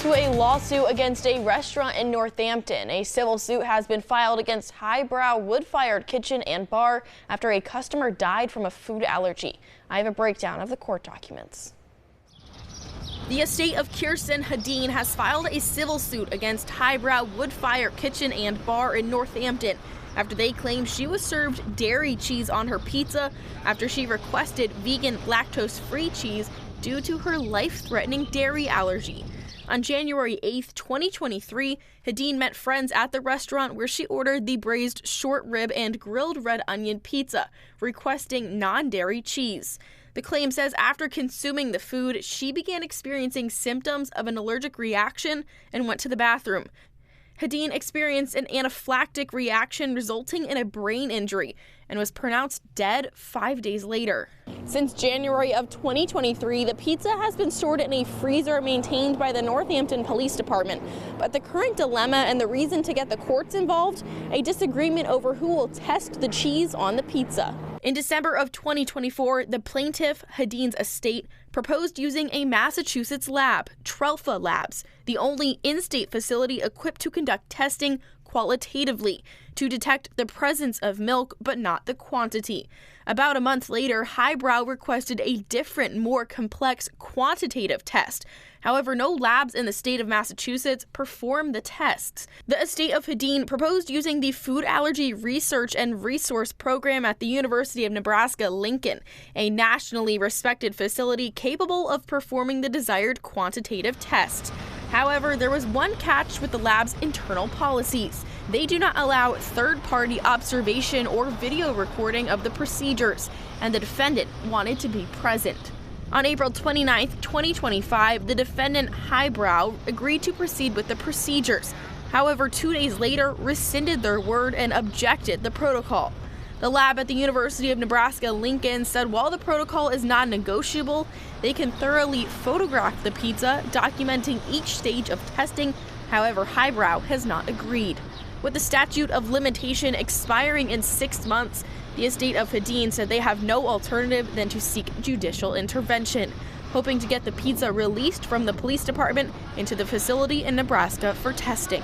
To a lawsuit against a restaurant in Northampton. A civil suit has been filed against Highbrow wood-fired kitchen and bar after a customer died from a food allergy. I have a breakdown of the court documents. The estate of Kirsten Hadeen has filed a civil suit against Highbrow wood-fired kitchen and bar in Northampton after they claim she was served dairy cheese on her pizza after she requested vegan lactose-free cheese due to her life-threatening dairy allergy. On January 8, 2023, Hadeen met friends at the restaurant where she ordered the braised short rib and grilled red onion pizza, requesting non-dairy cheese. The claim says after consuming the food, she began experiencing symptoms of an allergic reaction and went to the bathroom. Hadeen experienced an anaphylactic reaction resulting in a brain injury and was pronounced dead 5 days later. Since January of 2023, the pizza has been stored in a freezer maintained by the Northampton Police Department. But the current dilemma and the reason to get the courts involved, a disagreement over who will test the cheese on the pizza. In December of 2024, the plaintiff, Hadeen's estate, proposed using a Massachusetts lab, Trelfa Labs, the only in-state facility equipped to conduct testing qualitatively to detect the presence of milk but not the quantity. About a month later, Highbrow requested a different, more complex quantitative test. However, no labs in the state of Massachusetts performed the tests. The estate of Hadeen proposed using the Food Allergy Research and Resource Program at the University of Nebraska-Lincoln, a nationally respected facility capable of performing the desired quantitative test. However, there was one catch with the lab's internal policies. They do not allow third-party observation or video recording of the procedures, and the defendant wanted to be present. On April 29, 2025, the defendant, Highbrow, agreed to proceed with the procedures. However, 2 days later, rescinded their word and objected the protocol. The lab at the University of Nebraska-Lincoln said while the protocol is non-negotiable, they can thoroughly photograph the pizza, documenting each stage of testing. However, Highbrow has not agreed. With the statute of limitation expiring in 6 months, the estate of Hadeen said they have no alternative than to seek judicial intervention, hoping to get the pizza released from the police department into the facility in Nebraska for testing.